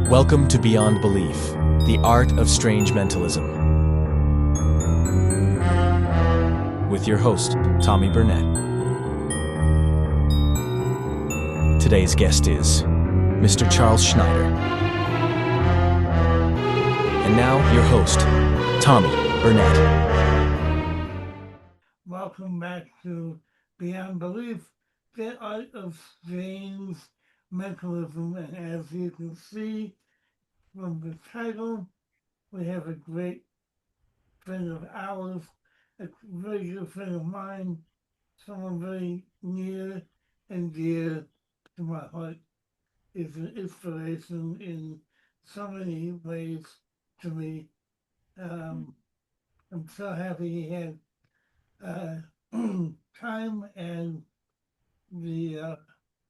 Welcome to Beyond Belief, the art of strange mentalism. With your host, Tommy Burnett. Today's guest is Mr. Charles Schneider. And now, your host, Tommy Burnett. Welcome back to Beyond Belief, the art of strange mentalism. And as you can see from the title, we have a great friend of ours, a very good friend of mine, someone very near and dear to my heart, is an inspiration in so many ways to me. I'm so happy he had time and the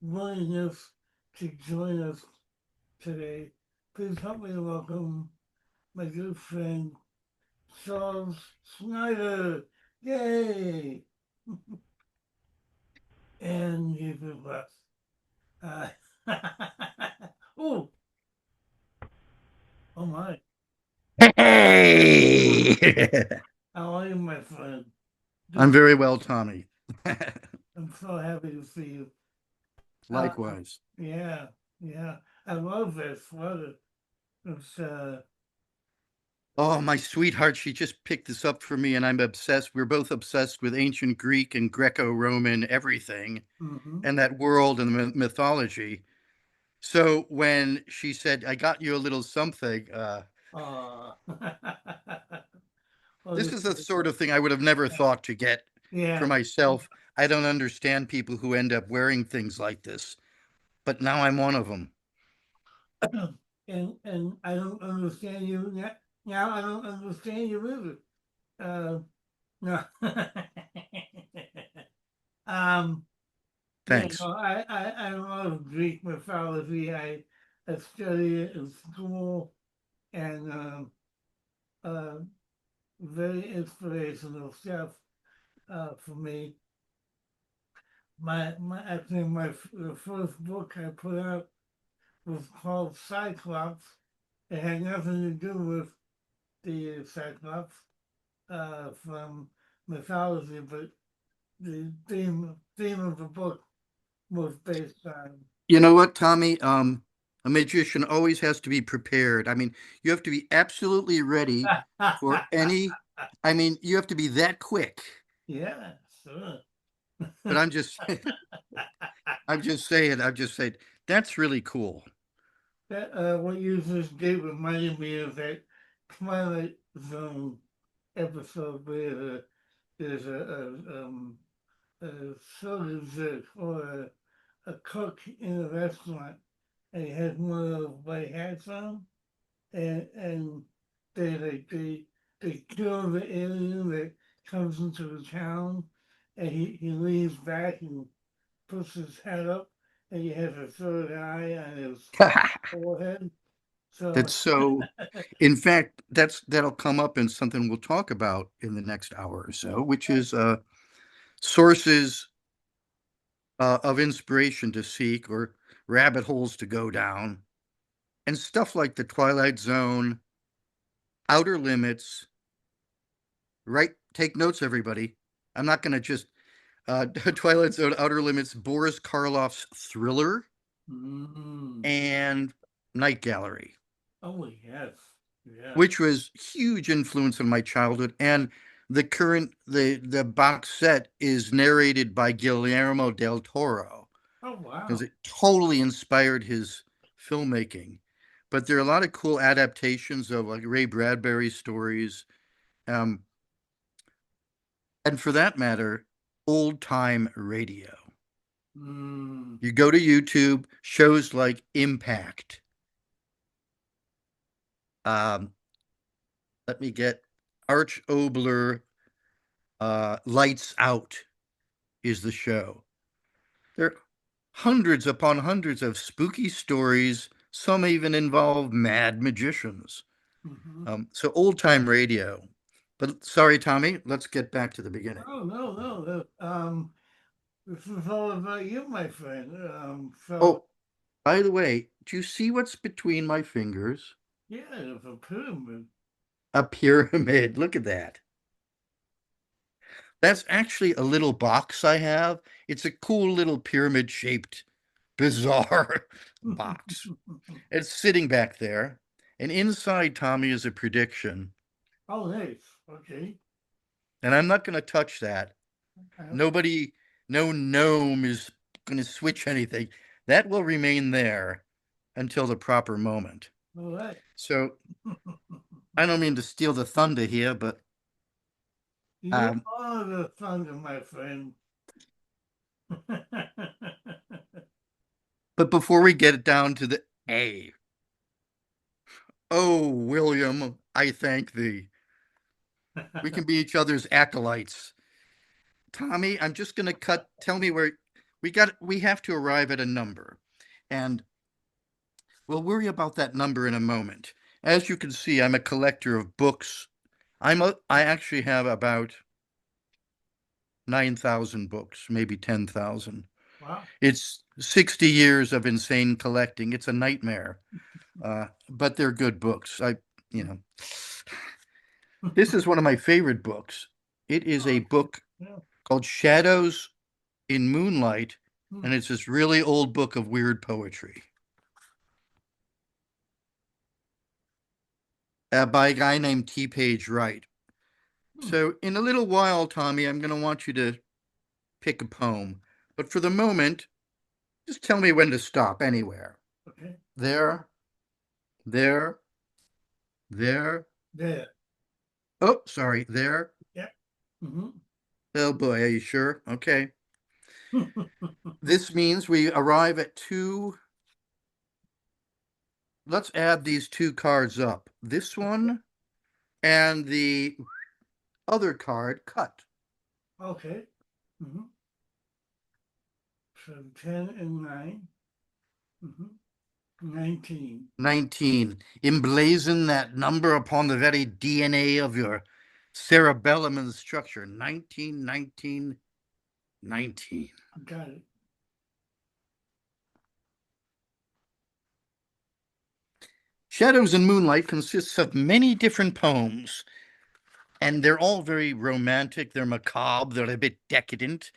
willingness to join us today. Please help me welcome my good friend, Charles Schneider. Yay! And he's with us. Oh, oh my. Hey! How are you, my friend? I'm very well, Tommy. I'm so happy to see you. Likewise. Yeah. I love that sweater. It's Oh, my sweetheart, she just picked this up for me, and I'm obsessed. We're both obsessed with ancient Greek and Greco-Roman everything, and that world and the mythology. So when she said, I got you a little something, well, this is the sort of thing I would have never thought to get for myself. I don't understand people who end up wearing things like this, but now I'm one of them. And I don't understand you now. I don't understand you either. No. Thanks. Yeah, no, I love Greek mythology. I study it in school, and very inspirational stuff for me. The first book I put out was called Cyclops. It had nothing to do with the Cyclops from mythology, but the theme of the book was based on. You know what, Tommy? A magician always has to be prepared. I mean, you have to be absolutely ready for any. I mean, you have to be that quick. Yeah, sure. But I'm just saying. That's really cool. That what you just did reminded me of that Twilight Zone episode where there's a soda or a cook in a restaurant, and he has one of those white hats on, and they like they kill the alien that comes into the town, and he leans back and puts his head up, and he has a third eye on his forehead. So That's so. In fact, that'll come up in something we'll talk about in the next hour or so, which is sources of inspiration to seek or rabbit holes to go down, and stuff like the Twilight Zone, Outer Limits. Right? Take notes, everybody. I'm not going to just Twilight Zone, Outer Limits, Boris Karloff's Thriller, and Night Gallery. Oh yes, yeah. Which was huge influence on my childhood. And the box set is narrated by Guillermo del Toro. Oh wow. Because it totally inspired his filmmaking. But there are a lot of cool adaptations of like Ray Bradbury's stories. And for that matter, old time radio. You go to YouTube, shows like Impact. Let me get Arch Obler. Lights Out is the show. There are hundreds upon hundreds of spooky stories. Some even involve mad magicians. So old time radio. But sorry, Tommy, let's get back to the beginning. Oh no. This is all about you, my friend. Oh, By the way, do you see what's between my fingers? Yeah, it's a pyramid. A pyramid. Look at that. That's actually a little box I have. It's a cool little pyramid shaped, bizarre box. It's sitting back there. And inside, Tommy, is a prediction. Oh, nice. Okay. And I'm not going to touch that. Nobody, no gnome is going to switch anything. That will remain there until the proper moment. All right. So I don't mean to steal the thunder here, but You um, are the thunder, my friend. but before we get it down to the A, oh, William, I thank thee. We can be each other's acolytes. Tommy, I'm just going to tell me where we have to arrive at a number. And we'll worry about that number in a moment. As you can see, I'm a collector of books. I actually have about 9,000 books, maybe 10,000. Wow. It's 60 years of insane collecting. It's a nightmare. But they're good books. You know, this is one of my favorite books. It is a book Yeah. called Shadows in Moonlight, and Hmm. it's this really old book of weird poetry by a guy named T. Page Wright. Hmm. So, in a little while, Tommy, I'm going to want you to pick a poem. But for the moment, just tell me when to stop anywhere. Okay. There, there, there. There. Oh, sorry, there. Yeah. Mm-hmm. Oh boy, are you sure? Okay. This means we arrive at two. Let's add these two cards up. This one and the other card cut. Okay. Mm-hmm. So 10 and 9. Mm-hmm. 19. 19. Emblazon that number upon the very DNA of your cerebellum and structure. 19, 19, 19. Got it. Shadows and Moonlight consists of many different poems, and they're all very romantic. They're macabre. They're a bit decadent.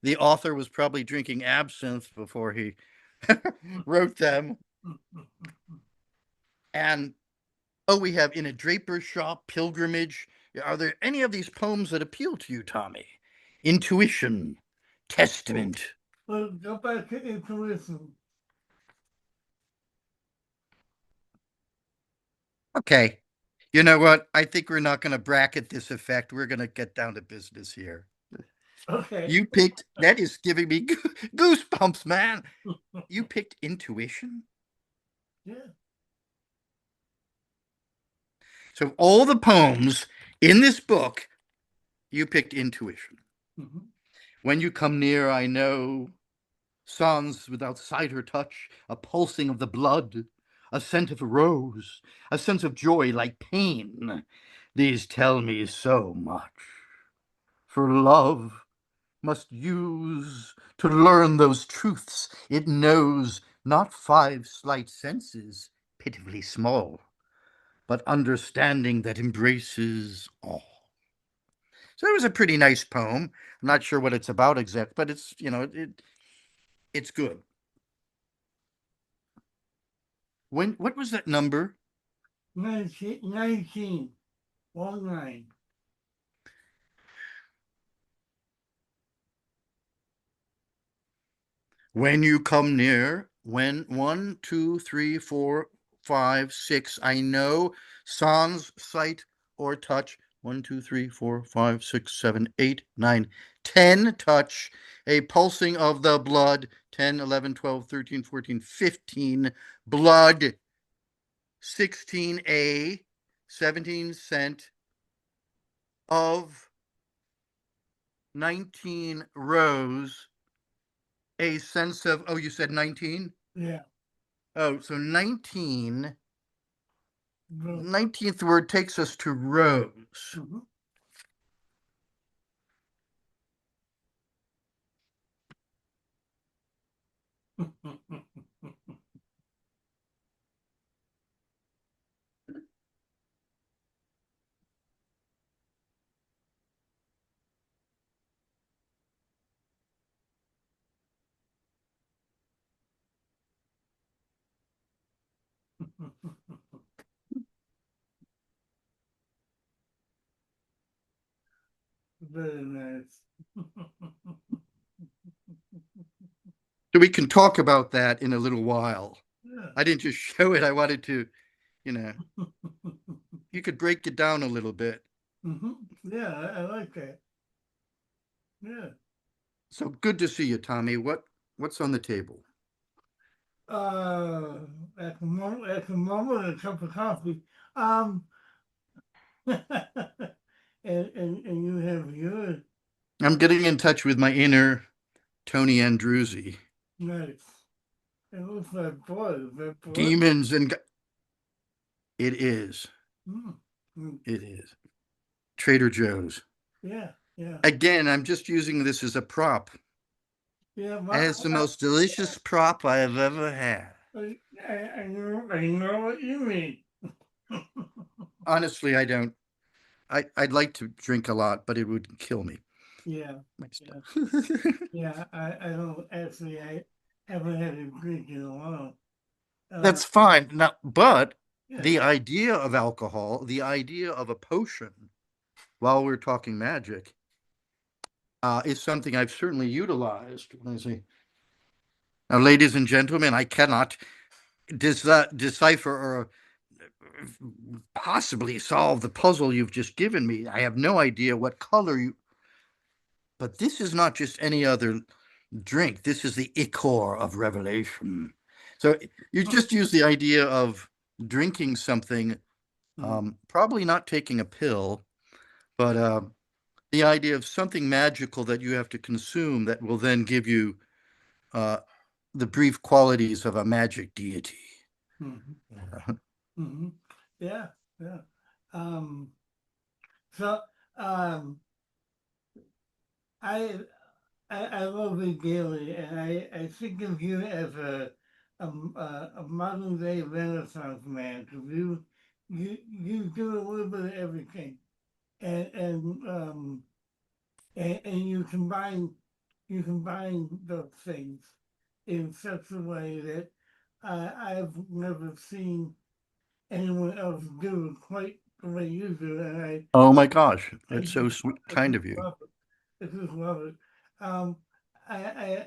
The author was probably drinking absinthe before he wrote them. And oh, we have In a Draper's Shop, Pilgrimage. Are there any of these poems that appeal to you, Tommy? Intuition, Testament. Well, go back to intuition. Okay. You know what? I think we're not going to bracket this effect. We're going to get down to business here. Okay. You picked, that is giving me goosebumps, man. You picked intuition? Yeah. So, all the poems in this book, you picked intuition. Mm-hmm. When you come near, I know. Songs without sight or touch, a pulsing of the blood, a scent of rose, a sense of joy like pain. These tell me so much. For love must use to learn those truths it knows, not five slight senses, pitifully small, but understanding that embraces all. So it was a pretty nice poem. I'm not sure what it's about exact, but it's it's good. What was that number? 19. 1 9. When you come near, when one, two, three, four, five, six, I know, sans, sight, or touch. 1, 2, 3, 4, 5, 6, 7, 8, 9, 10 touch, a pulsing of the blood. 10, 11, 12, 13, 14, 15 blood. 16a, 17 scent of 19 rose, a sense of, oh, you said 19? Yeah. Oh, so 19, Rose. 19th word takes us to rose. Mm-hmm. Very nice. So we can talk about that in a little while. Yeah. I didn't just show it. I wanted to, you could break it down a little bit. Yeah, I like that. Yeah. So good to see you, Tommy. What's on the table? Uh, at the moment, a cup of coffee. Um, and you have yours. I'm getting in touch with my inner Tony Andruzzi. Nice. It looks like blood. Is that blood? Demons and it is. Mm. Mm. It is. Trader Joe's. Yeah, yeah. Again, I'm just using this as a prop. Yeah, And it's the most delicious prop I have ever had. I know what you mean. Honestly, I don't. I'd like to drink a lot, but it would kill me. Yeah, My yeah, stuff. yeah. I don't actually. I haven't had a drink in a while. That's fine. Now, but Yeah. the idea of alcohol, the idea of a potion, while we're talking magic, is something I've certainly utilized. When I say, now, ladies and gentlemen, I cannot decipher or possibly solve the puzzle you've just given me. I have no idea what color you. But this is not just any other drink. This is the ichor of revelation. So you just use the idea of drinking something, probably not taking a pill, but the idea of something magical that you have to consume that will then give you uh, the brief qualities of a magic deity. Yeah, yeah. Um, so um, I, I love it daily, and I think of you as a modern day Renaissance man because you do a little bit of everything, and and um, and you combine those things in such a way that I've never seen anyone else do it quite the way you do, and Oh my gosh, I that's so just sweet, I kind just of you. love it. I just love it. Um, I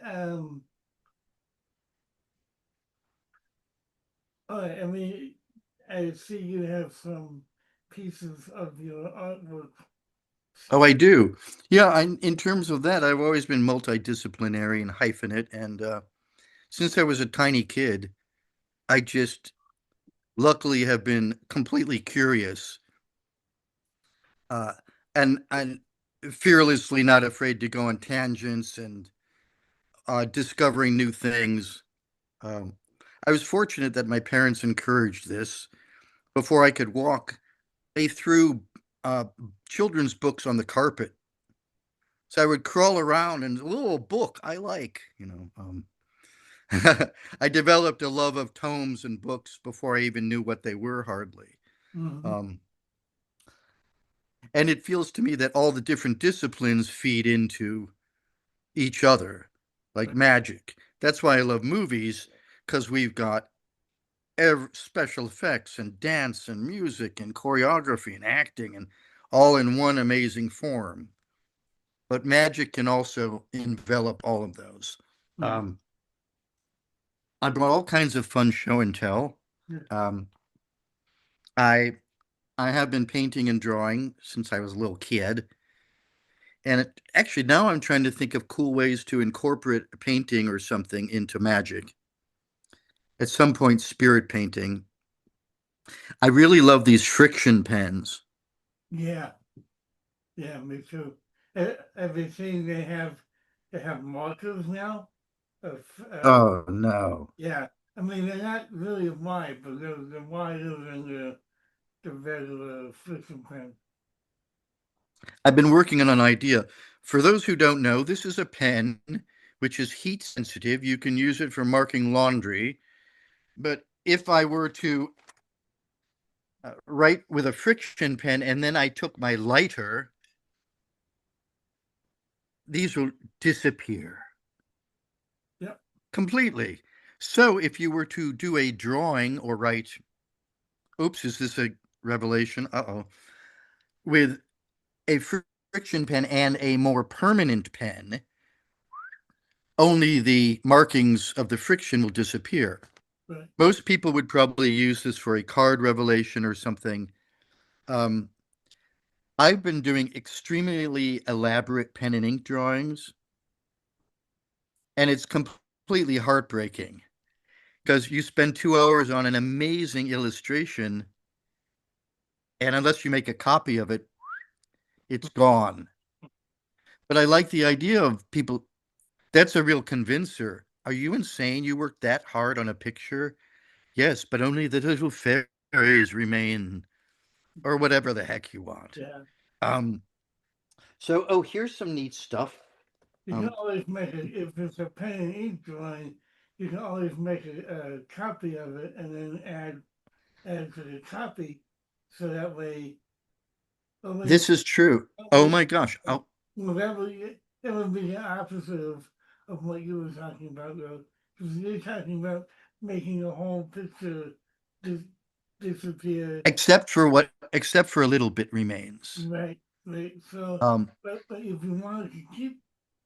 oh, I mean, I see you have some pieces of your artwork. Oh, I do. Yeah, in terms of that, I've always been multidisciplinary and hyphenate, and since I was a tiny kid, I just luckily have been completely curious, uh, and fearlessly not afraid to go on tangents and discovering new things. Um, I was fortunate that my parents encouraged this. Before I could walk, they threw uh, children's books on the carpet. So I would crawl around and a little book I like. I developed a love of tomes and books before I even knew what they were, hardly. Mm-hmm. Um, and it feels to me that all the different disciplines feed into each other, like magic. That's why I love movies, because we've got special effects and dance and music and choreography and acting and all in one amazing form. But magic can also envelop all of those. Mm-hmm. Um, I brought all kinds of fun show and tell. Yeah. Um, I I have been painting and drawing since I was a little kid, and actually now I'm trying to think of cool ways to incorporate painting or something into magic. At some point, spirit painting. I really love these friction pens. Yeah, yeah, me too. Have you seen they have markers now? Of, Oh no. yeah, I mean they're not really wide, but they're wider than the regular friction pen. I've been working on an idea. For those who don't know, this is a pen which is heat sensitive. You can use it for marking laundry. But if I were to write with a friction pen and then I took my lighter, these will disappear Yep. completely. So if you were to do a drawing or write oops, is this a revelation? With a friction pen and a more permanent pen, only the markings of the friction will disappear. Right. Most people would probably use this for a card revelation or something. I've been doing extremely elaborate pen and ink drawings, and it's completely heartbreaking because you spend 2 hours on an amazing illustration, and unless you make a copy of it, it's gone. But I like the idea of people. That's a real convincer. Are you insane? You worked that hard on a picture? Yes, but only the little fairies remain, or whatever the heck you want. Yeah. Um, here's some neat stuff. You can always make it, if it's a pen and ink drawing, you can always make a copy of it and then add to the copy, so that way. This is true. Oh my gosh. Well, that would be the opposite of what you were talking about, though, because you're talking about making a whole picture dis- disappear. Except for a little bit remains. Right, right. So, Um, but if you wanted to keep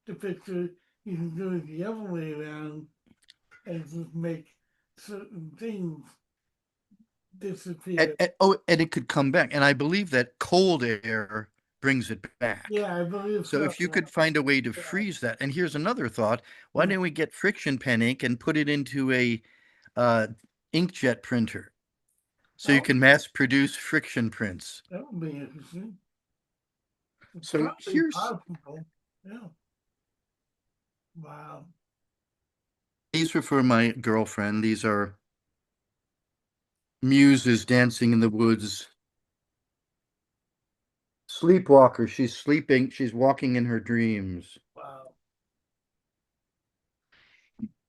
the picture, you can do it the other way around and just make certain things disappear. and it could come back. And I believe that cold air brings it back. Yeah, I believe So so. if you could find a way to Yeah. freeze that, and here's another thought: why Yeah. don't we get friction pen ink and put it into a inkjet printer, so you Oh, can mass produce friction prints? that would be interesting. It's So probably possible. Yeah. Wow. these are for my girlfriend. These are muses dancing in the woods. Sleepwalker. She's sleeping. She's walking in her dreams. Wow.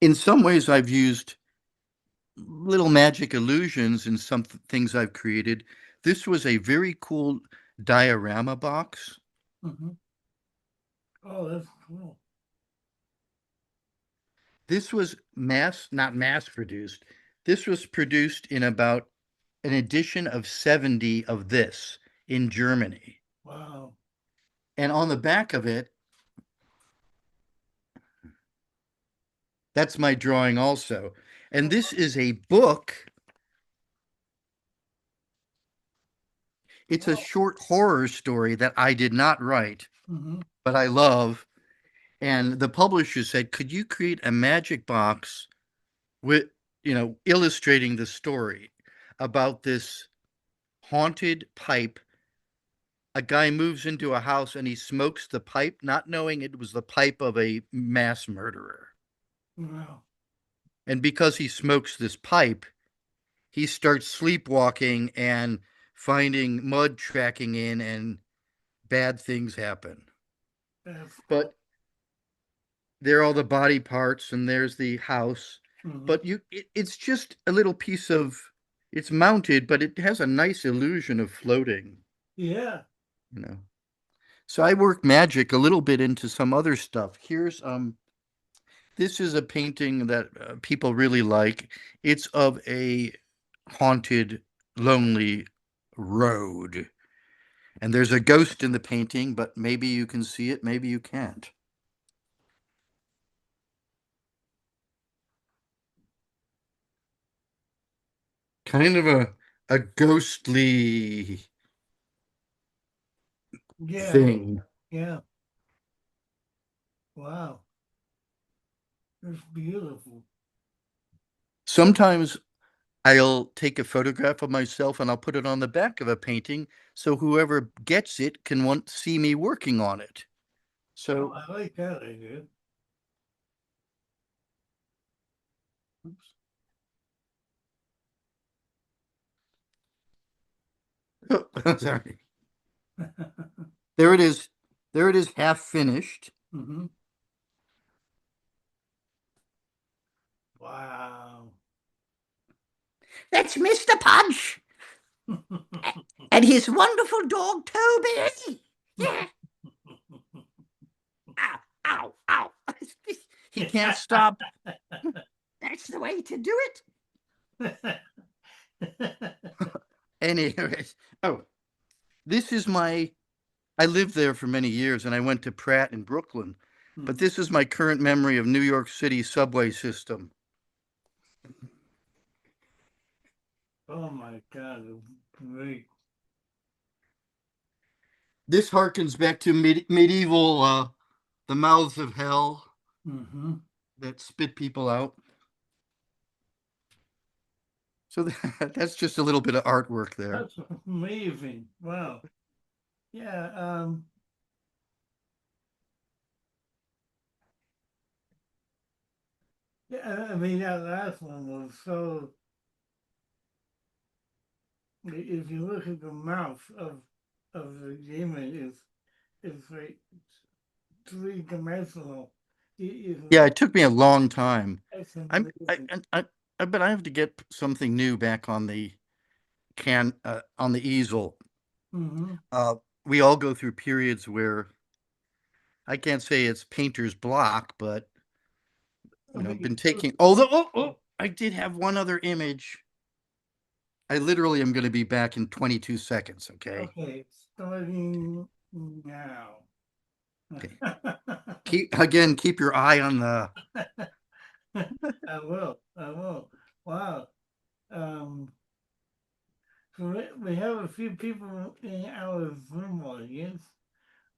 In some ways, I've used little magic illusions in some things I've created. This was a very cool diorama box. Mm-hmm. Oh, that's cool. This was not mass produced. This was produced in about an edition of 70 of this in Germany. Wow. And on the back of it, that's my drawing also. And this is a book. It's a short horror story that I did not write, Mm-hmm. but I love. And the publisher said, could you create a magic box with, illustrating the story about this haunted pipe? A guy moves into a house and he smokes the pipe, not knowing it was the pipe of a mass murderer. Wow. And because he smokes this pipe, he starts sleepwalking and finding mud tracking in, and bad things happen. That's cool. But there are all the body parts and there's the house. Mm-hmm. But it's just a little piece of, it's mounted, but it has a nice illusion of floating. Yeah. So I work magic a little bit into some other stuff. This is a painting that people really like. It's of a haunted, lonely road. And there's a ghost in the painting, but maybe you can see it, maybe you can't. Kind of a ghostly Yeah. thing. Yeah. Wow. That's beautiful. Sometimes I'll take a photograph of myself and I'll put it on the back of a painting so whoever gets it can see me working on it. Oh, So I like that idea. Oops. sorry. There it is. There it is, half finished. Mm-hmm. Wow. That's Mr. Punch and his wonderful dog Toby. Yeah. Ow, ow, ow. He can't stop. That's the way to do it. Anyways, oh, this is I lived there for many years and I went to Pratt in Brooklyn, but this is my current memory of New York City subway system. Oh my God, great. This harkens back to medieval, the mouths of hell Mm-hmm. that spit people out. So that's just a little bit of artwork there. That's amazing. Wow. Yeah. Yeah. I mean, that last one was so. If you look at the mouth of the demon, it's like three-dimensional. Yeah, it took me a long time. It's I'm amazing. I bet I have to get something new back on the on the easel. Mm-hmm. Uh, we all go through periods where I can't say it's painter's block, but I been mean, taking. Although, I did have one other image. I literally am going to be back in 22 seconds. Okay. okay, starting now. Okay. Keep your eye on the. I will. I will. Wow. Um, so we have a few people in our Zoom audience.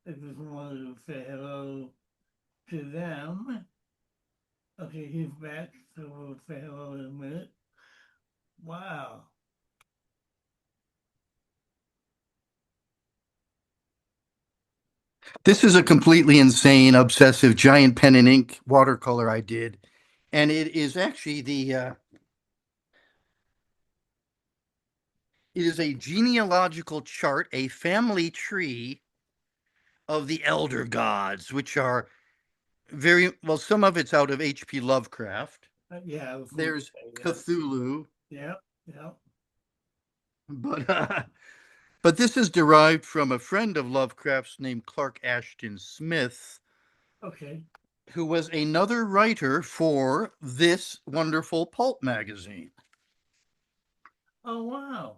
I just wanted to say hello to them. Okay, he's back, so we'll say hello in a minute. Wow. This is a completely insane, obsessive, giant pen and ink watercolor I did, and it is actually it is a genealogical chart, a family tree of the elder gods, which are very well. Some of it's out of H.P. Lovecraft. Yeah, I was going to There's say that. Cthulhu, Yep, yep. but but this is derived from a friend of Lovecraft's named Clark Ashton Smith, Okay. who was another writer for this wonderful pulp magazine. Oh, wow.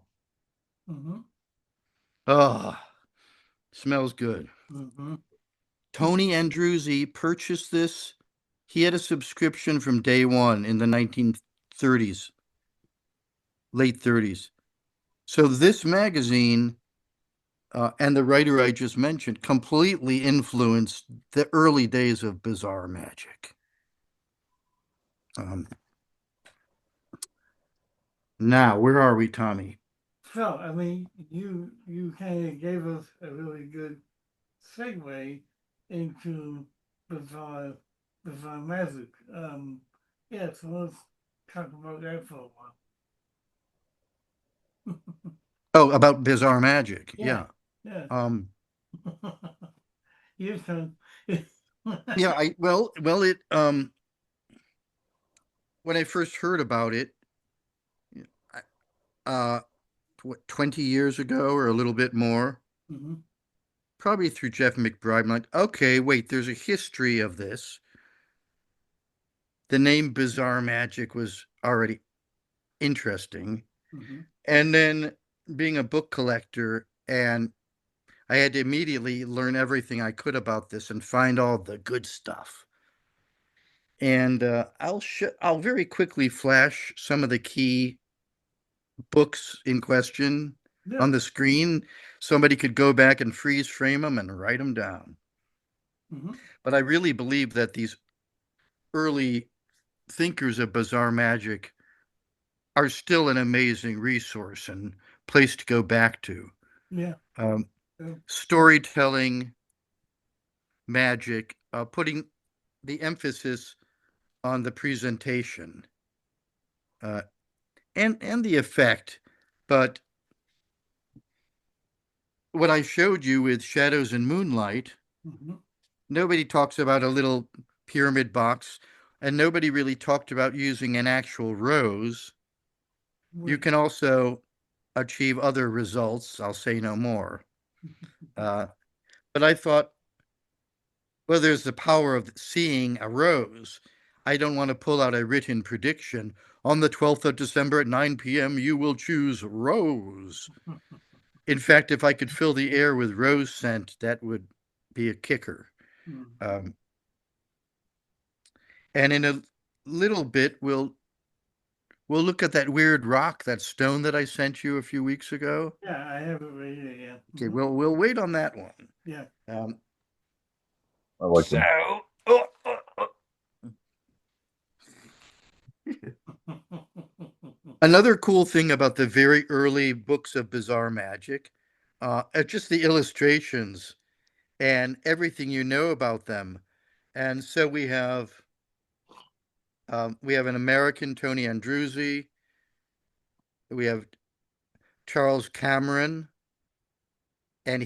Mm-hmm. Oh, smells good. Mm-hmm. Tony Andruzzi purchased this. He had a subscription from day one in the 1930s, late 30s. So this magazine and the writer I just mentioned completely influenced the early days of bizarre magic. Um, Now, where are we, Tommy? So, I mean, you kind of gave us a really good segue into bizarre bizarre magic. Yeah, so let's talk about that for a while. Oh, about bizarre magic. Yeah, Yeah. yeah. Um, You can. yeah, it when I first heard about it, uh 20 years ago or a little bit more, Mhm. probably through Jeff McBride, I'm like, okay, wait, there's a history of this. The name Bizarre Magic was already interesting. Mhm. And then being a book collector, and I had to immediately learn everything I could about this and find all the good stuff. And I'll very quickly flash some of the key books in question Yeah. on the screen. Somebody could go back and freeze frame them and write them down. Mhm. But I really believe that these early thinkers of bizarre magic are still an amazing resource and place to go back to. Yeah. Um, Yeah. Storytelling, magic, putting the emphasis on the presentation uh, and the effect. But what I showed you with shadows and moonlight, Mhm. nobody talks about a little pyramid box, and nobody really talked about using an actual rose. You Right. can also achieve other results. I'll say no more. Uh, but I thought, well, there's the power of seeing a rose. I don't want to pull out a written prediction, On the 12th of December at 9 p.m., you will choose rose. In fact, if I could fill the air with rose scent, that would be a kicker. Mhm. And in a little bit, we'll look at that weird rock, that stone that I sent you a few weeks ago. Yeah, I have it right here. Yeah. Okay, Mhm. we'll wait on that one. Yeah. Um, I like so, them. another cool thing about the very early books of bizarre magic, are just the illustrations and everything you know about them. And so we have an American Tony Andruzzi. We have Charles Cameron, and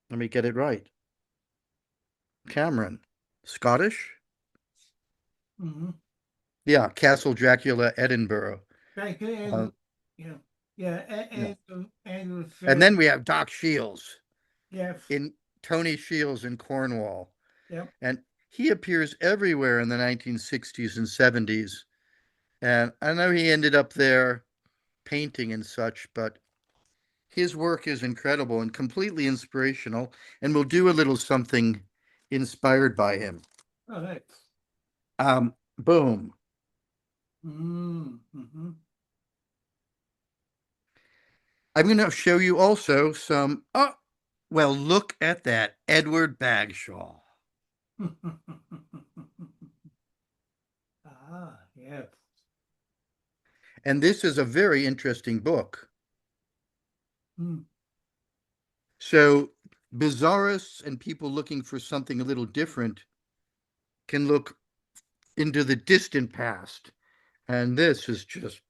let me get it right. Cameron, Scottish? Mhm. Yeah, Castle Dracula, Edinburgh. Back to Uh, Andrew. Yeah. Yeah. yeah. Andrew And said, then we have Doc Shields yes. in Tony Shields in Cornwall. Yep. And he appears everywhere in the 1960s and 70s. And I know he ended up there painting and such, but his work is incredible and completely inspirational. And we'll do a little something inspired by him. Oh, thanks. Boom. Mm-hmm. I'm going to show you also some. Oh, well, look at that. Edward Bagshaw. Ah, yes. And this is a very interesting book. Mm. So, bizarrists and people looking for something a little different can look into the distant past. And this is just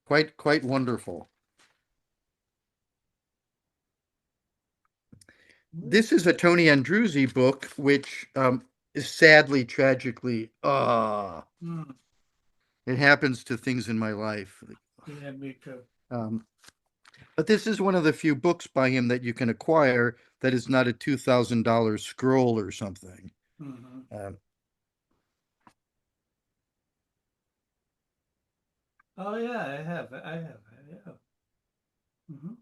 quite wonderful. This is a Tony Andruzzi book, which is sadly, tragically, Mm. it happens to things in my life. Yeah, me too. Um, but this is one of the few books by him that you can acquire that is not a $2,000 scroll or something. Mm-hmm. Um, Oh, yeah, I have it. I have it. Yeah. Mm-hmm.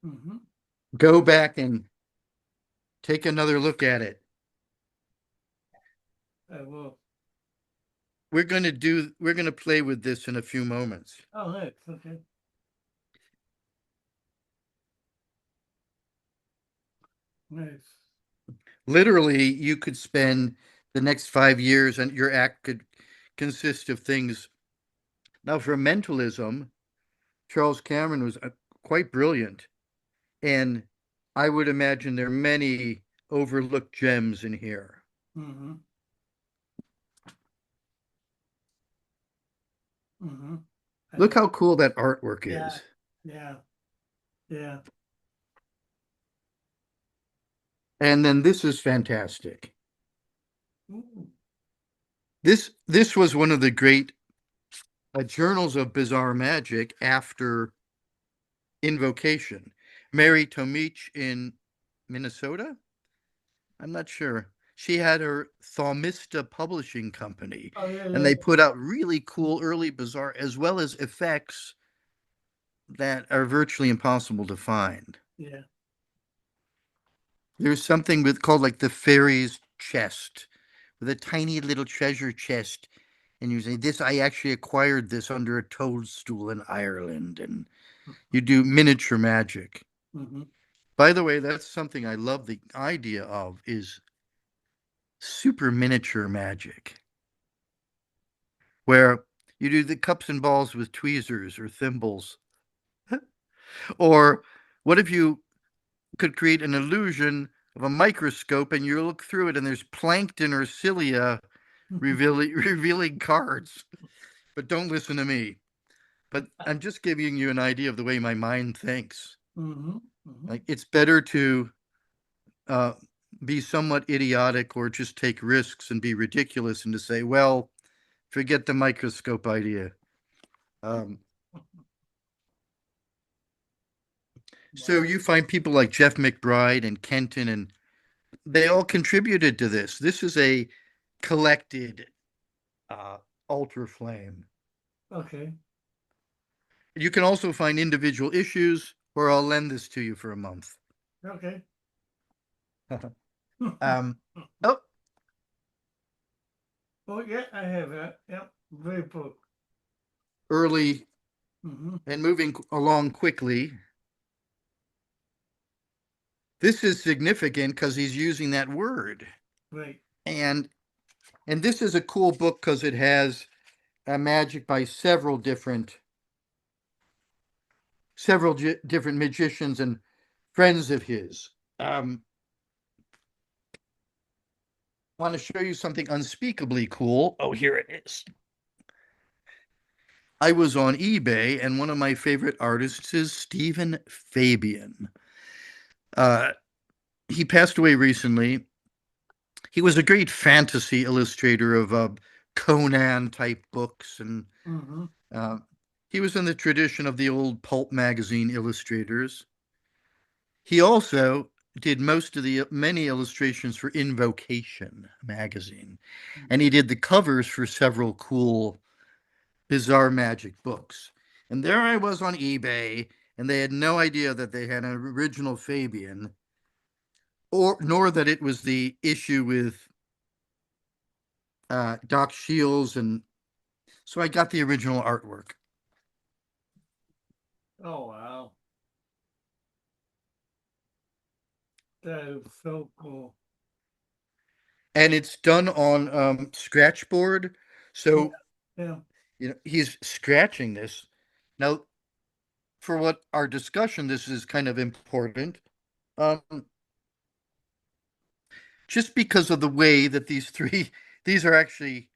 Mm-hmm. go back and take another look at it. I will. We're going to play with this in a few moments. Oh, nice. Okay. Nice. Literally, you could spend the next 5 years and your act could consist of things. Now, for mentalism, Charles Cameron was quite brilliant. And I would imagine there are many overlooked gems in here. Mm-hmm. Mm-hmm. Look how cool that artwork Yeah. is. Yeah. Yeah. And then this is fantastic. Ooh. This was one of the great journals of bizarre magic after Invocation. Mary Tomich in Minnesota? I'm not sure. She had her Thaumistra Publishing Company, Oh, yeah, and yeah. they put out really cool early bizarre as well as effects that are virtually impossible to find. Yeah. There's something called like the fairy's chest, with a tiny little treasure chest. And you say, this, I actually acquired this under a toadstool in Ireland. And you do miniature magic. Mm-hmm. By the way, that's something I love the idea of is super miniature magic, where you do the cups and balls with tweezers or thimbles. Or what if you could create an illusion of a microscope and you look through it and there's plankton or cilia revealing cards? But don't listen to me. But I'm just giving you an idea of the way my mind thinks. Mm-hmm. Mm-hmm. Like it's better to uh, be somewhat idiotic or just take risks and be ridiculous and to say, well, forget the microscope idea. So you find people like Jeff McBride and Kenton, and they all contributed to this. This is a collected Ultra Flame. Okay. You can also find individual issues, or I'll lend this to you for a month. Okay. Oh, Oh yeah, I have that. Yep. Great book. early Mm-hmm. and moving along quickly. This is significant because he's using that word. Right. And this is a cool book because it has magic by several different magicians and friends of his. Want to show you something unspeakably cool. Oh, here it is. I was on eBay, and one of my favorite artists is Stephen Fabian. He passed away recently. He was a great fantasy illustrator of Conan type books, and Mm-hmm. he was in the tradition of the old pulp magazine illustrators. He also did many illustrations for Invocation magazine, and he did the covers for several cool bizarre magic books. And there I was on eBay, and they had no idea that they had an original Fabian, or nor that it was the issue with Doc Shields, and so I got the original artwork. Oh wow. That is so cool. And it's done on scratchboard, so Yeah. he's scratching this. Now, for what our discussion, this is kind of important. Um, just because of the way that these are actually,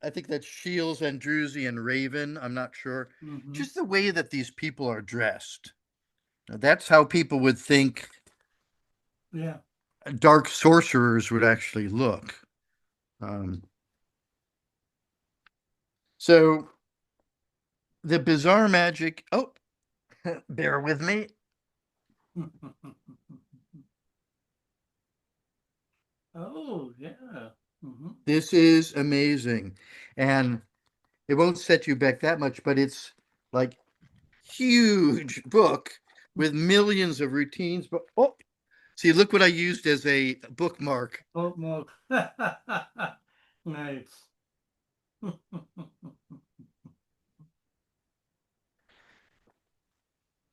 I think that's Shields, Andrewsy, and Raven. I'm not sure. Mm-hmm. Just the way that these people are dressed. Now, that's how people would think Yeah. dark sorcerers would actually look. So the bizarre magic. Oh, bear with me. Oh yeah. Mm-hmm. This is amazing, and it won't set you back that much, but it's like huge book with millions of routines. But oh, see, look what I used as a bookmark. Bookmark. Nice.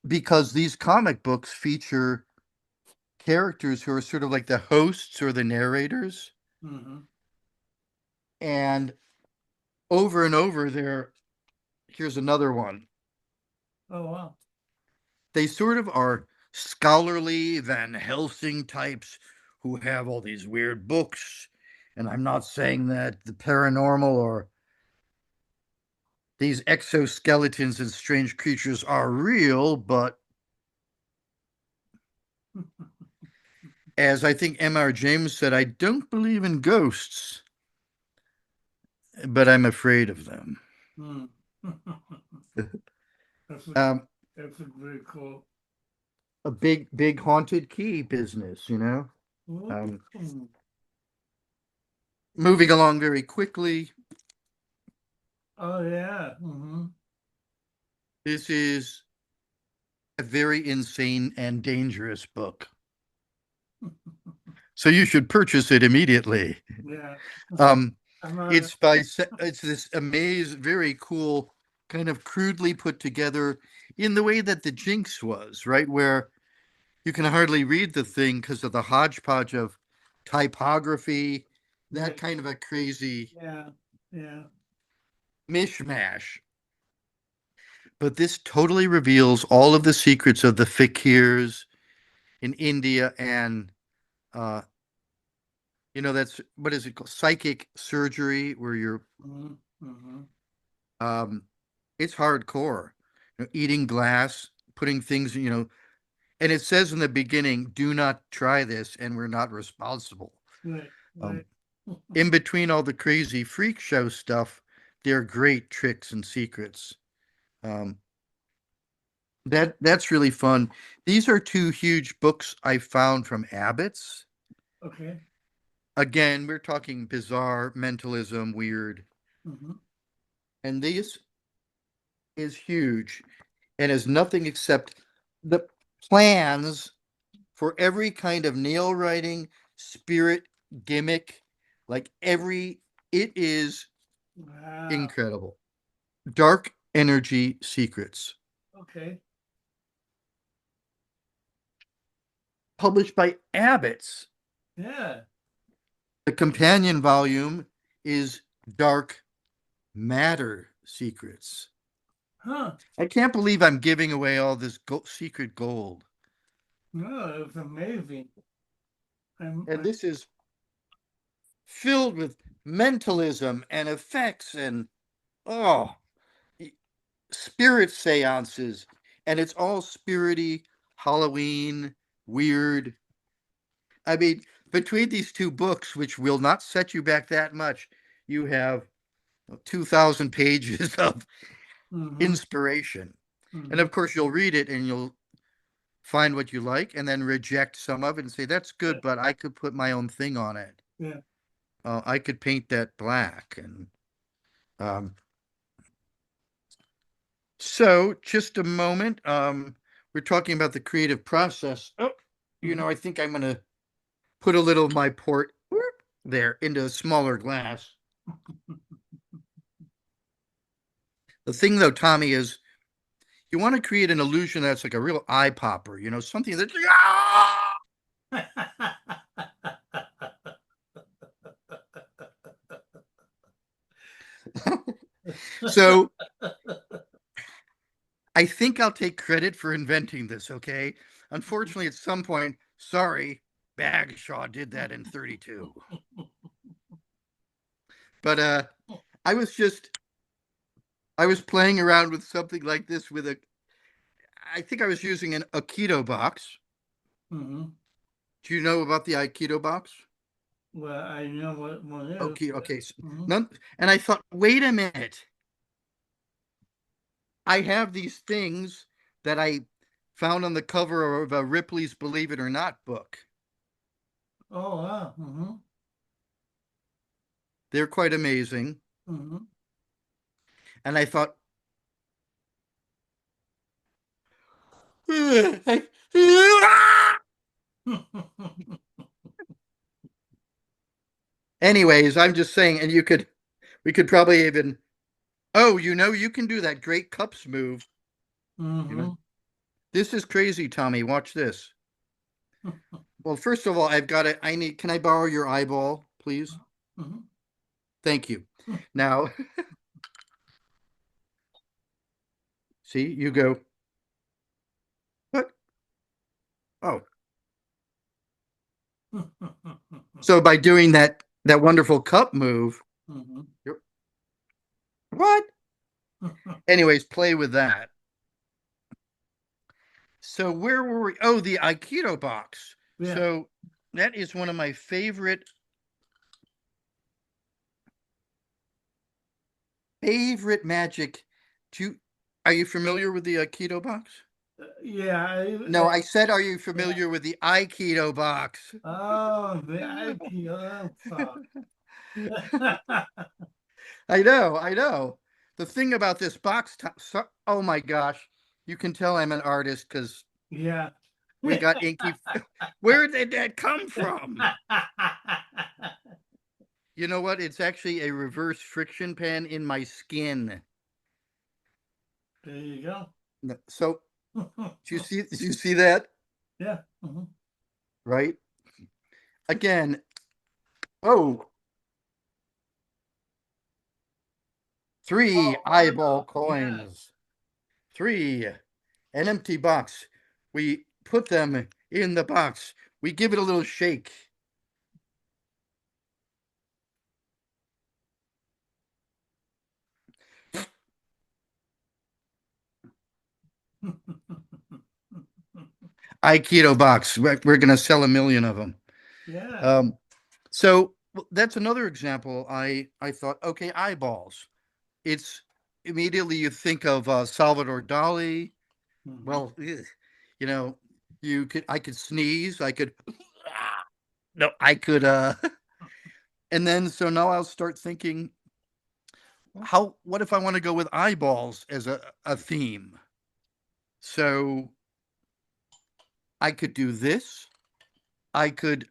Because these comic books feature characters who are sort of like the hosts or the narrators. Mm-hmm. And over here's another one. Oh wow. They sort of are scholarly Van Helsing types who have all these weird books. And I'm not saying that the paranormal or these exoskeletons and strange creatures are real, but as I think M.R. James said, I don't believe in ghosts, but I'm afraid of them. Mm. Um, That's a great quote. a big haunted key business, Mm. Moving along very quickly. Oh yeah. Mm-hmm. This is a very insane and dangerous book. So you should purchase it immediately. Yeah. It's this very cool, kind of crudely put together in the way that the Jinx was, right? Where you can hardly read the thing because of the hodgepodge of typography, that Right. kind of a crazy Yeah. Yeah. mishmash. But this totally reveals all of the secrets of the fakirs in India, and that's what is it called? Psychic surgery, where you're Mm-hmm. Mm-hmm. it's hardcore. Eating glass, putting things, and it says in the beginning, do not try this, and we're not responsible. Right. Um, Right. in between all the crazy freak show stuff, there are great tricks and secrets. Um, that's really fun. These are two huge books I found from Abbott's. Okay. Again, we're talking bizarre mentalism, weird. Mhm. And this is huge and is nothing except the plans for every kind of nail writing, spirit, gimmick, like it is Wow. incredible. Dark Energy Secrets, Okay. published by Abbott's. Yeah. The companion volume is Dark Matter Secrets. Huh. I can't believe I'm giving away all this secret gold. No, it's amazing. And this is filled with mentalism and effects and, oh, spirit seances. And it's all spirity, Halloween, weird. I mean, between these two books, which will not set you back that much, you have 2,000 pages of Mhm. inspiration. And Mhm. of course, you'll read it and you'll find what you like and then reject some of it and say, that's good, but I could put my own thing on it. Yeah. I could paint that black. And so just a moment. We're talking about the creative process. Oh, I think I'm going to put a little of my port there into a smaller glass. The thing, though, Tommy, is you want to create an illusion that's like a real eye popper, something that's so I think I'll take credit for inventing this, okay? Unfortunately, at some point, sorry, Bagshaw did that in 32. But I was playing around with something like this I think I was using an Aikido box. Mhm. Do you know about the Aikido box? Well, I know what one is. Okay. Mhm. None, and I thought, wait a minute. I have these things that I found on the cover of Ripley's Believe It or Not book. Oh, wow. Mhm. They're quite amazing. Mhm. And I thought, anyways, I'm just saying, and we could probably even, you can do that great cups move. Mhm. This is crazy, Tommy. Watch this. Well, first of all, can I borrow your eyeball, please? Mhm. Thank you. Now, see, you go, what? Oh, so by doing that wonderful cup move, Mhm. what? Anyways, play with that. So where were we? Oh, the Aikido box. Yeah. So that is one of my favorite magic. Are you familiar with the Aikido box? Yeah. No, I said, are you familiar with the Aikido box? Oh, the IPO song. I know. The thing about this box, oh my gosh, you can tell I'm an artist because Yeah. we got inky. Where did that come from? You know what? It's actually a reverse friction pen in my skin. There you go. So, did you see that? Yeah. Mhm. Right? Again, oh, 3 Oh, eyeball wow. Yeah. coins. 3, an empty box. We put them in the box. We give it a little shake. Aikido box. We're going to sell 1,000,000 of them. Yeah. So that's another example. I thought, okay, eyeballs. It's immediately you think of Salvador Dali. Mhm. Well, you know, I could sneeze. I could, no, I could, and then so now I'll start thinking, what if I want to go with eyeballs as a theme? So I could do this. I could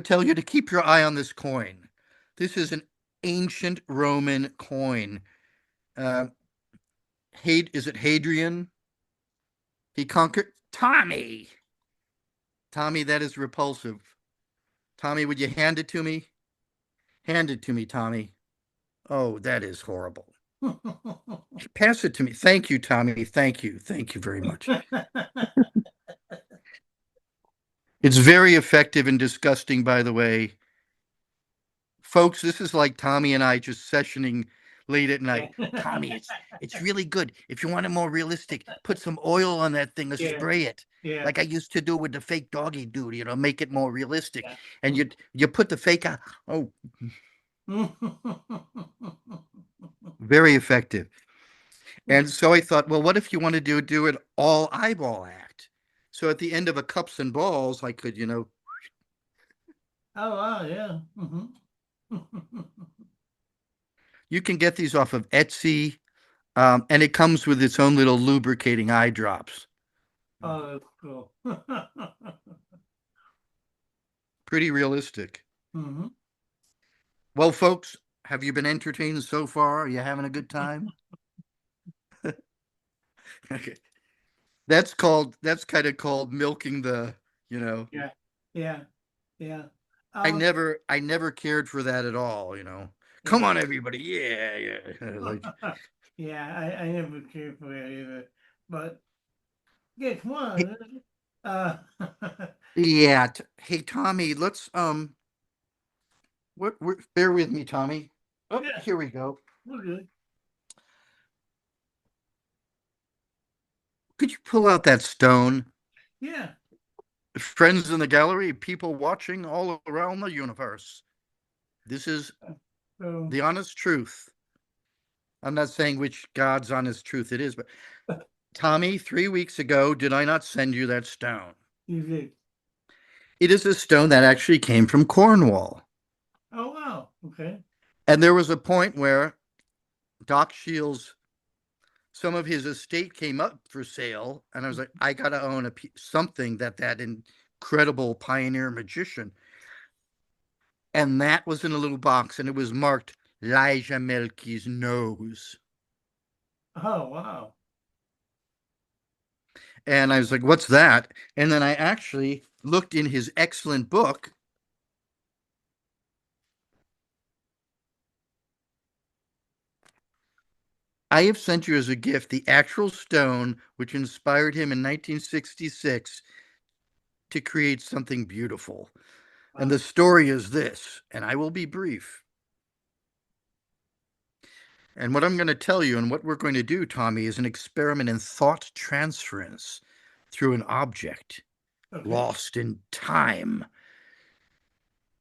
tell you to keep your eye on this coin. This is an ancient Roman coin. Is it Hadrian? He conquered Tommy. Tommy, that is repulsive. Tommy, would you hand it to me? Hand it to me, Tommy. Oh, that is horrible. Pass it to me. Thank you, Tommy. Thank you. Thank you very much. It's very effective and disgusting, by the way. Folks, this is like Tommy and I just sessioning late at night. Tommy, it's really good. If you want it more realistic, put some oil on that thing or spray it. Yeah. Like I used to do with the fake doggy dude, make it more realistic. Yeah. And you put the fake on. Oh, very effective. And so I thought, well, what if you want to do it all eyeball act? So at the end of a cups and balls, I could, Oh wow, yeah. You can get these off of Etsy, and it comes with its own little lubricating eye drops. Oh, that's cool. Pretty realistic. Mm-hmm. Well, folks, have you been entertained so far? Are you having a good time? Okay. That's kind of called milking the. Yeah. I never cared for that at all. Come on, everybody. Yeah. Like, yeah, I never cared for that either. But yeah, come on. yeah. Hey, Tommy, let's bear with me, Tommy. Oh, Yeah. here we go. We're good. Could you pull out that stone? Yeah. Friends in the gallery, people watching all around the universe. This is So the honest truth. I'm not saying which God's honest truth it is, but Tommy, 3 weeks ago, did I not send you that stone? you did. It is a stone that actually came from Cornwall. Oh wow. Okay. And there was a point where Doc Shields, some of his estate came up for sale, and I was like, I gotta own something that incredible pioneer magician. And that was in a little box, and it was marked Elijah Melky's nose. Oh wow. And I was like, what's that? And then I actually looked in his excellent book. I have sent you as a gift the actual stone which inspired him in 1966 to create something beautiful. Wow. And the story is this, and I will be brief. And what I'm going to tell you and what we're going to do, Tommy, is an experiment in thought transference through an object lost in time.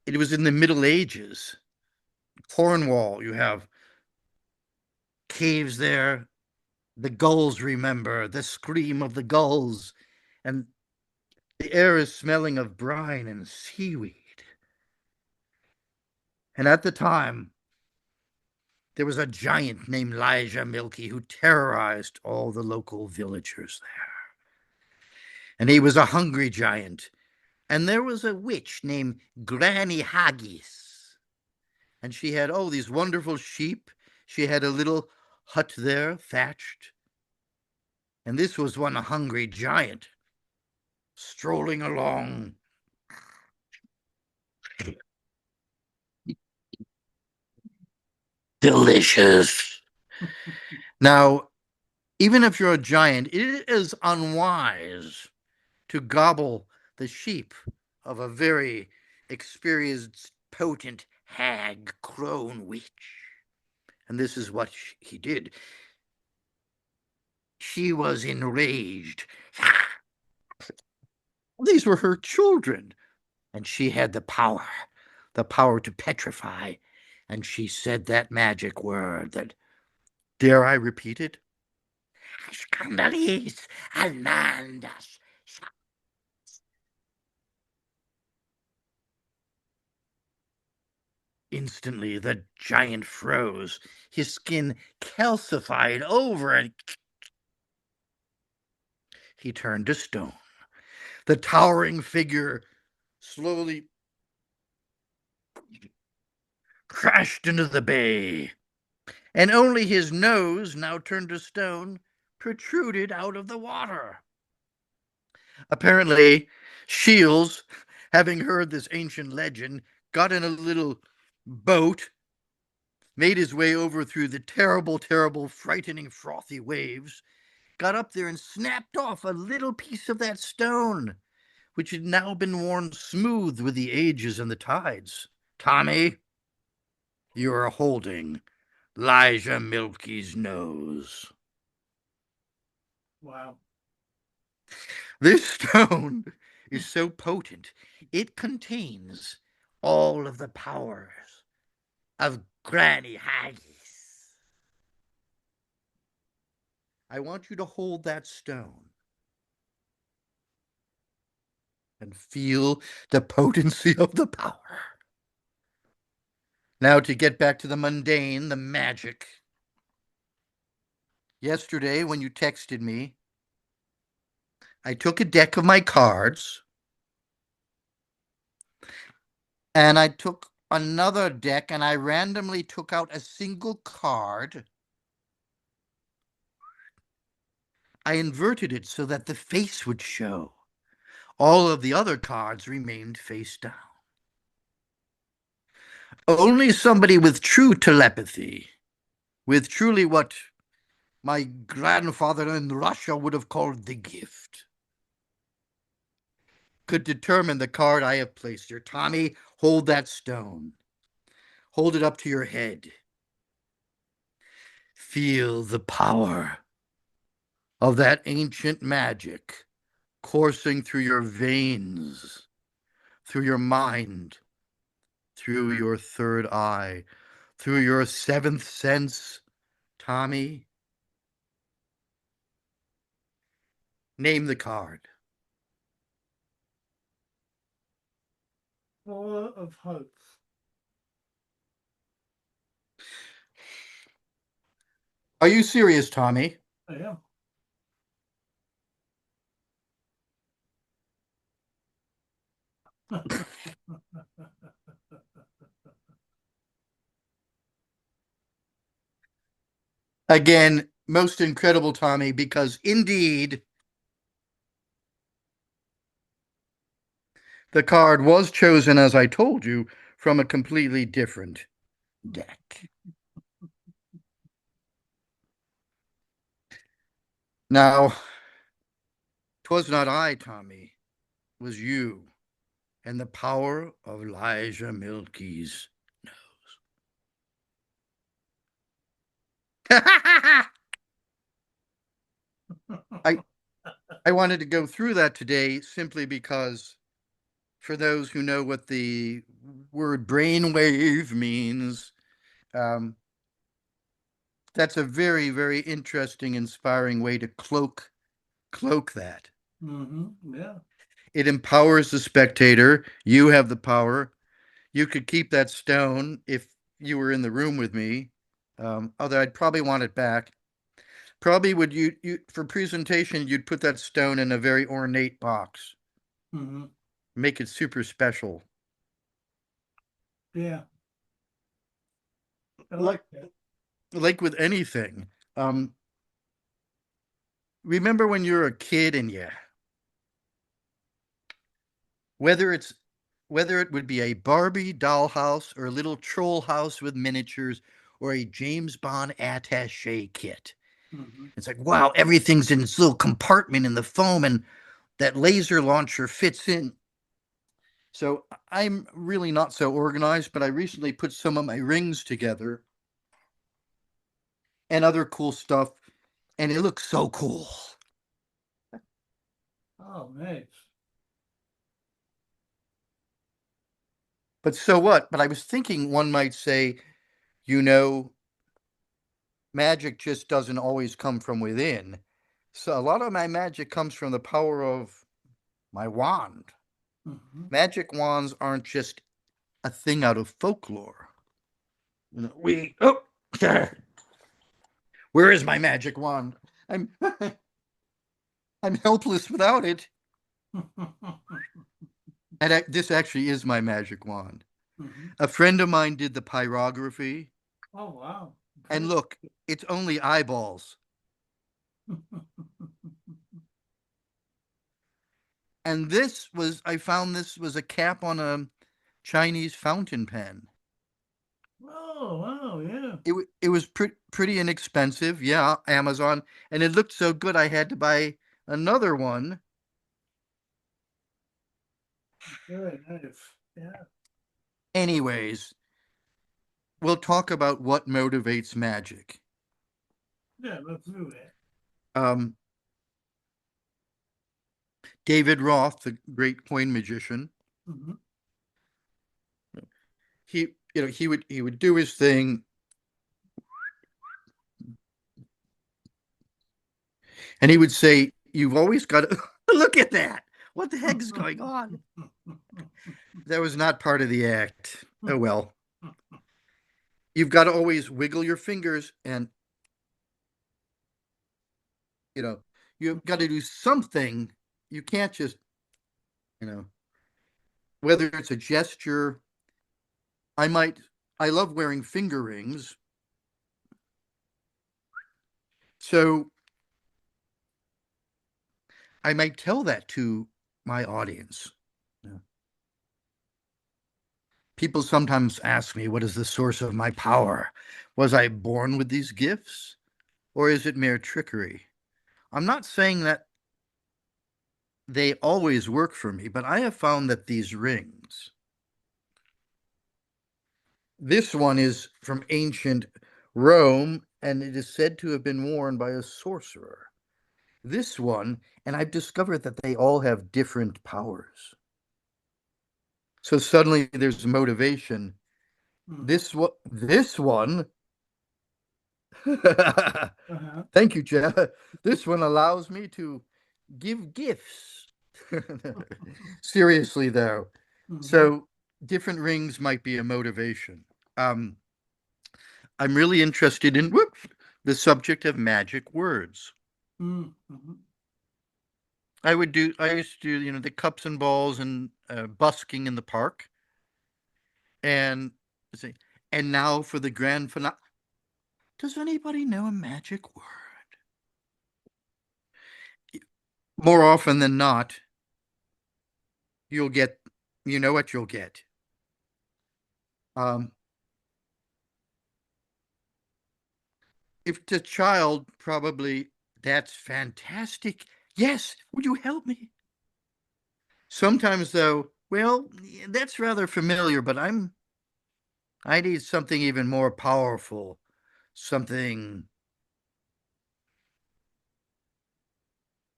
It was in the Middle Ages. Cornwall, you have caves there. The gulls remember the scream of the gulls, and the air is smelling of brine and seaweed. And at the time, there was a giant named Elijah Milky who terrorized all the local villagers there. And he was a hungry giant. And there was a witch named Granny Haggis. And she had, these wonderful sheep. She had a little hut there, thatched. And this was one hungry giant strolling along. Delicious. Now, even if you're a giant, it is unwise to gobble the sheep of a very experienced, potent hag crone witch. And this is what he did. She was enraged. These were her children. And she had the power to petrify. And she said that magic word that, dare I repeat it? Scandalis Almandas. Instantly, the giant froze. His skin calcified over and he turned to stone. The towering figure slowly crashed into the bay, and only his nose, now turned to stone, protruded out of the water. Apparently, Shields, having heard this ancient legend, got in a little boat, made his way over through the terrible, terrible, frightening, frothy waves, got up there and snapped off a little piece of that stone, which had now been worn smooth with the ages and the tides. Tommy, you are holding Elijah Milky's nose. Wow. This stone is so potent, it contains all of the powers of Granny Haggis. I want you to hold that stone and feel the potency of the power. Now, to get back to the mundane, the magic. Yesterday, when you texted me, I took a deck of my cards and I took another deck and I randomly took out a single card. I inverted it so that the face would show. All of the other cards remained face down. Only somebody with true telepathy, with truly what my grandfather in Russia would have called the gift, could determine the card I have placed here. Tommy, hold that stone. Hold it up to your head. Feel the power of that ancient magic coursing through your veins, through your mind, through your third eye, through your seventh sense. Tommy, name the card. 4 of Hearts. Are you serious, Tommy? I am. Again, most incredible, Tommy, because indeed the card was chosen, as I told you, from a completely different deck. Now, 'twas not I, Tommy, it was you, and the power of Elijah Milky's nose. I wanted to go through that today simply because, for those who know what the word brainwave means, that's a very, very interesting, inspiring way to cloak that. Yeah. It empowers the spectator. You have the power. You could keep that stone if you were in the room with me, although I'd probably want it back. Probably would you for presentation, you'd put that stone in a very ornate box. Make it super special. Yeah. I Like that. like with anything. Remember when you were a kid and whether it would be a Barbie dollhouse or a little troll house with miniatures or a James Bond attaché kit. It's like, wow, everything's in this little compartment in the foam and that laser launcher fits in. So I'm really not so organized, but I recently put some of my rings together and other cool stuff, and it looks so cool. Oh, nice. But so what? But I was thinking one might say, you know, magic just doesn't always come from within. So a lot of my magic comes from the power of my wand. Magic wands aren't just a thing out of folklore. Where is my magic wand? I'm I'm helpless without it. And this actually is my magic wand. Mhm. A friend of mine did the pyrography, Oh, wow. and look, it's only eyeballs. And I found this was a cap on a Chinese fountain pen. Oh, wow, yeah. It was pretty inexpensive, yeah, Amazon, and it looked so good I had to buy another one. Very nice. Yeah. Anyways, we'll talk about what motivates magic. Yeah, let's do that. Um, David Roth, the great coin magician, Mm-hmm. he would do his thing, and he would say, "You've always got to look at that. What the heck is going on?" That was not part of the act. Oh well. You've got to always wiggle your fingers, and you've got to do something. You can't just, you know, whether it's a gesture. I might. I love wearing finger rings. So I might tell that to my audience. People sometimes ask me, what is the source of my power? Was I born with these gifts, or is it mere trickery? I'm not saying that they always work for me, but I have found that these rings, this one is from ancient Rome, and it is said to have been worn by a sorcerer. This one, and I've discovered that they all have different powers. So suddenly there's motivation. This one, Uh-huh. thank you, Jeff. This one allows me to give gifts. Seriously, though. Mm-hmm. So different rings might be a motivation. Um, I'm really interested in the subject of magic words. Mm-hmm. I used to do, the cups and balls and busking in the park. And say, and now for the grand finale. Does anybody know a magic word? More often than not, you'll get, you know what you'll get. Um, if the child, probably, that's fantastic. Yes, would you help me? Sometimes, though, well, that's rather familiar, but I need something even more powerful. Something,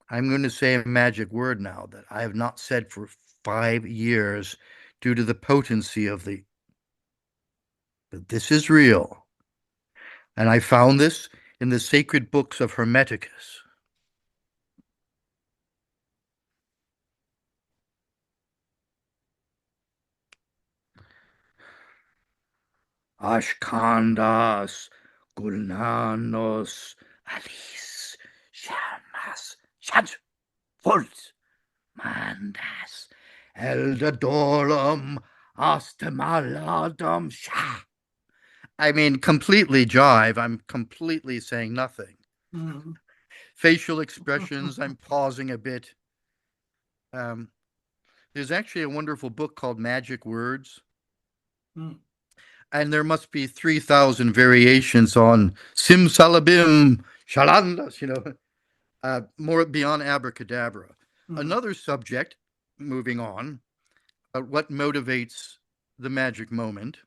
I'm going to say a magic word now that I have not said for 5 years due to the potency of but this is real. And I found this in the sacred books of Hermeticus. Ashkandas, Gulnanos, Alice, Shamas, Shad, Volt, Mandas, Eldadorum, Astemaladum, Shah. I mean, completely jive. I'm completely saying nothing. Mm-hmm. Facial expressions, I'm pausing a bit. Um, there's actually a wonderful book called Magic Words. Mm. And there must be 3,000 variations on simsalabim, shalandas, more beyond abracadabra. Mm. Another subject, moving on, what motivates the magic moment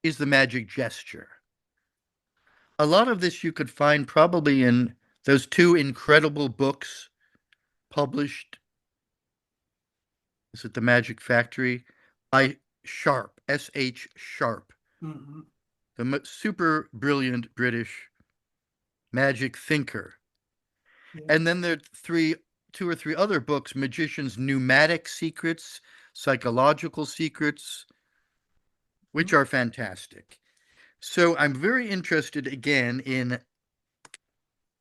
is the magic gesture. A lot of this you could find probably in those two incredible books published. Is it The Magic Factory? By Sharp, S.H. Sharp, Mm-hmm. the super brilliant British magic thinker. Yeah. And then there are two or three other books, Magician's Pneumatic Secrets, Psychological Secrets, which are fantastic. So I'm very interested again in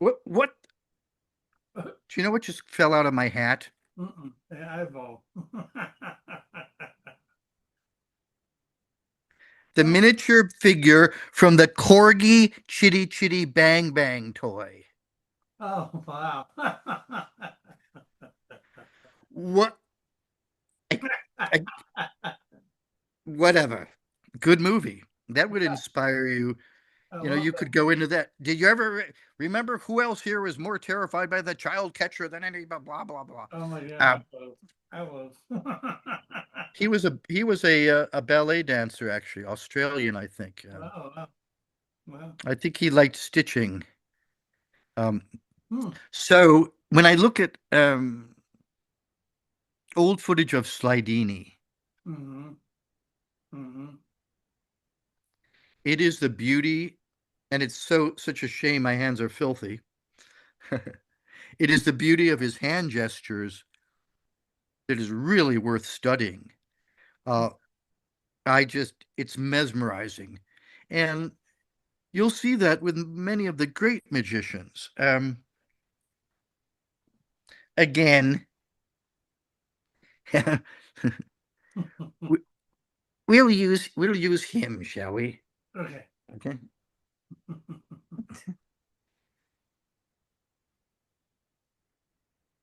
what do you know what just fell out of my hat? An eyeball. The miniature figure from the Corgi Chitty Chitty Bang Bang toy. Oh, wow. What? I- whatever. Good movie. That would inspire you. I You know, love you that. could go into that. Did you ever remember who else here was more terrified by the child catcher than any blah blah blah blah? Oh my Uh, God. I was. he was a ballet dancer, actually, Australian, I think. Wow, wow. Wow. I think he liked stitching. Um, Hmm. so when I look at old footage of Slidini, Mm-hmm. Mm-hmm. it is the beauty, and it's such a shame my hands are filthy. It is the beauty of his hand gestures that is really worth studying. Uh, it's mesmerizing. And you'll see that with many of the great magicians. Again, we- we'll use him, shall we? Okay. Okay.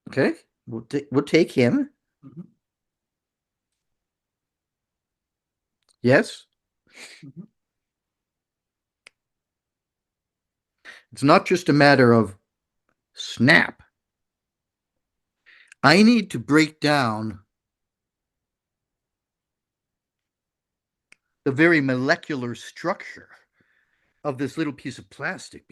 Okay. We'll take him. Mhm. Yes. Mhm. It's not just a matter of snap. I need to break down the very molecular structure of this little piece of plastic.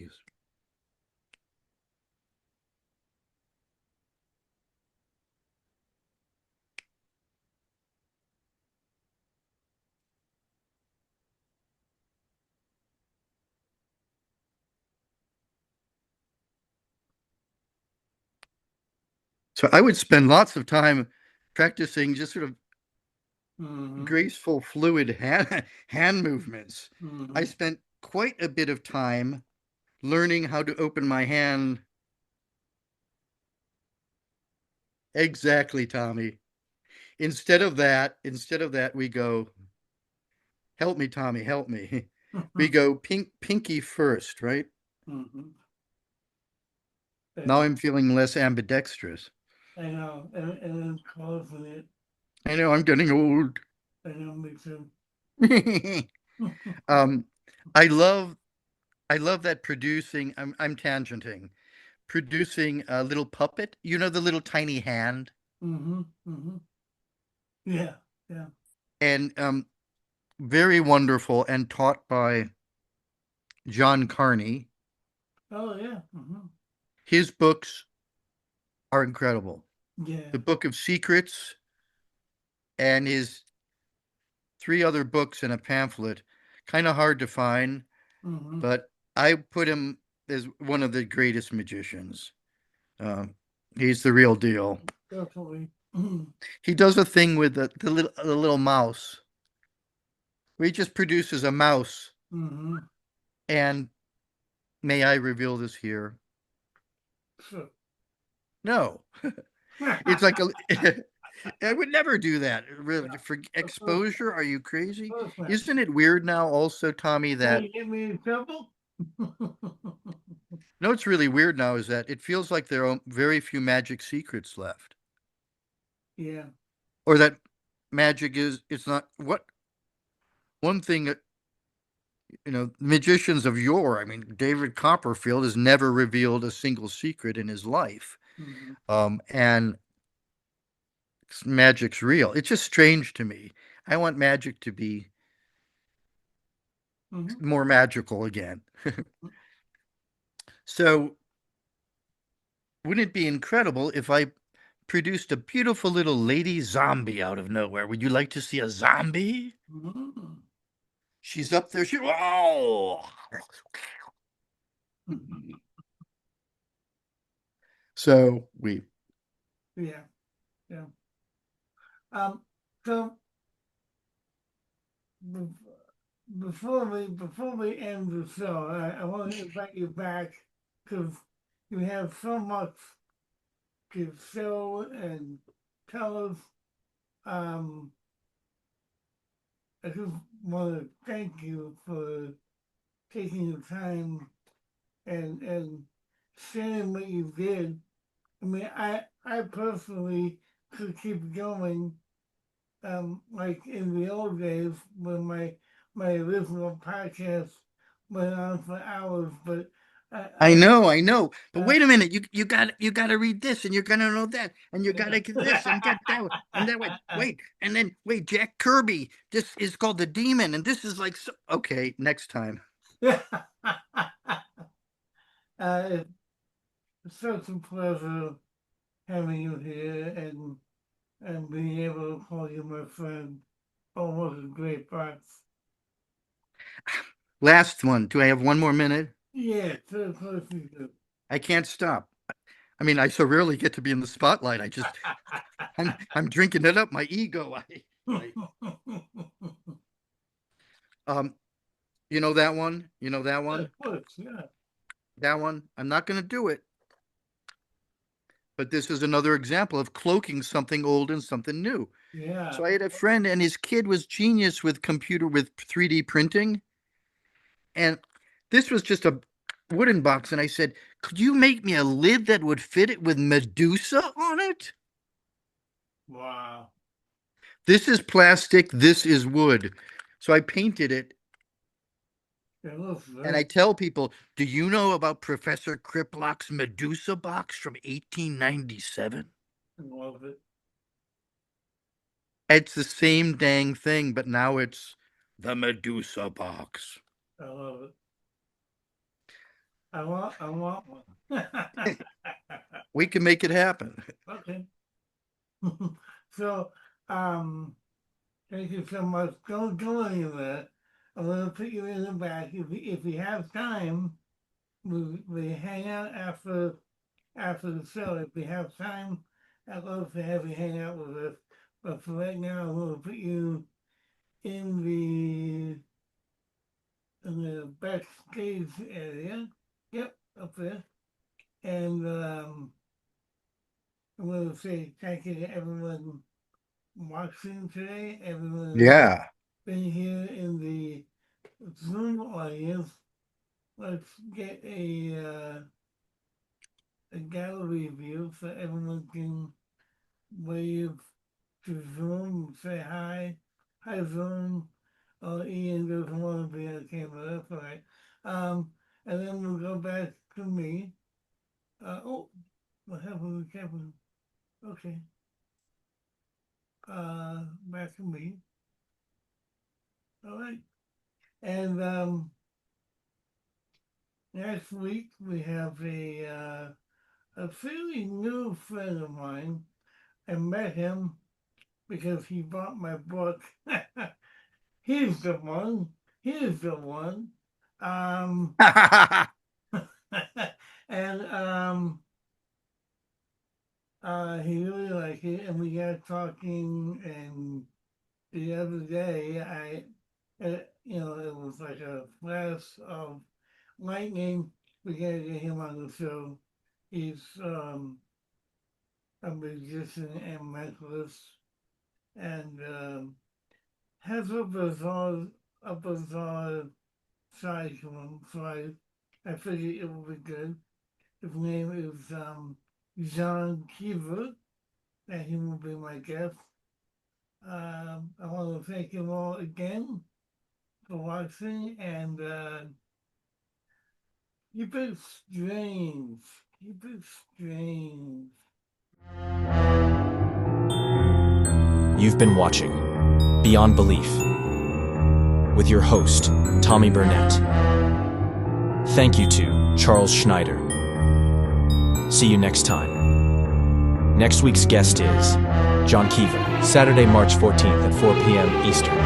So I would spend lots of time practicing just sort of Mhm. graceful, fluid hand movements. I Mhm. spent quite a bit of time learning how to open my hand. Exactly, Tommy. Instead of that, we go, help me, Tommy, help me. We go pinky first, right? Mhm. Now And I'm feeling less ambidextrous. I know, and then causing it. I know I'm getting old. I know, me too. um, I love that producing. I'm tangenting. Producing a little puppet. You know the little tiny hand, Mm-hmm. Mm-hmm. Yeah. Yeah. and very wonderful and taught by John Carney. Oh yeah. Mm-hmm. His books are incredible. Yeah. The Book of Secrets and his three other books in a pamphlet, kind of hard to find, Mm-hmm. but I put him as one of the greatest magicians. Um, he's the real deal. Definitely. He does a thing with the little mouse, where he just produces a mouse. Mm-hmm. And may I reveal this here? Sure. No, it's like I would never do that. For exposure, are you crazy? Of course not. Isn't it weird now, also, Tommy, Can that you get me in trouble? no, it's really weird now is that it feels like there are very few magic secrets left, Yeah. or that magic is it's not what one thing that magicians of yore. I mean, David Copperfield has never revealed a single secret in his life, Mm-hmm. and magic's real. It's just strange to me. I want magic to be Mm-hmm. more magical again. So, wouldn't it be incredible if I produced a beautiful little lady zombie out of nowhere? Would you like to see a zombie? Mm-hmm. She's up there. Oh! So we. Yeah. Yeah. So before we end the show, I want to invite you back because you have so much to show and tell us. I just want to thank you for taking the time and sharing what you did. I mean, I personally could keep going, like in the old days when my original podcast went on for hours, but I know. But wait a minute, you got to read this, and you're gonna know that, and you got to get this and get that one, and that way. Wait, and then wait, Jack Kirby. This is called The Demon, and this is like so, okay. Next time. It's such a pleasure having you here and being able to call you my friend. Oh, what a great part. Last one. Do I have one more minute? Yeah, of course you do. I can't stop. I mean, I so rarely get to be in the spotlight. I'm drinking it up. My ego. You know that one? You know that one? Of course, yeah. That one? I'm not going to do it. But this is another example of cloaking something old and something new. Yeah. So I had a friend, and his kid was genius with 3D printing. And this was just a wooden box. And I said, could you make me a lid that would fit it with Medusa on it? Wow. This is plastic. This is wood. So I painted it. And I tell people, do you know about Professor Kriplock's Medusa box from 1897? I love it. It's the same dang thing, but now it's the Medusa box. I love it. I want one. We can make it happen. Okay. So, thank you so much. Don't go anywhere. I'm gonna put you in the back. If you have time, we hang out after the show. If we have time, I'd love to have you hang out with us. But for right now, I'm gonna put you in the backstage area. Yep, up there. And I'm gonna say thank you to everyone watching today. Everyone Yeah. been here in the Zoom audience. Let's get a gallery view so everyone can wave to Zoom, say hi. Hi, Zoom. Oh, Ian doesn't want to be on camera. That's all right. And then we'll go back to me. What happened with Kevin? Okay. Back to me. All right. And next week we have a fairly new friend of mine. I met him because he bought my book. He's the one. He's the one. And he really liked it, and we got talking. And the other day, it was like a flash of lightning. We gotta get him on the show. He's a magician and mentalist, and has a bizarre side to him. So I figured it would be good. His name is John Keever, and he will be my guest. I want to thank you all again for watching, and keep it strange. Keep it strange. You've been watching Beyond Belief with your host, Tommy Burnett. Thank you to Charles Schneider. See you next time. Next week's guest is John Keever, Saturday, March 14th at 4 p.m. Eastern.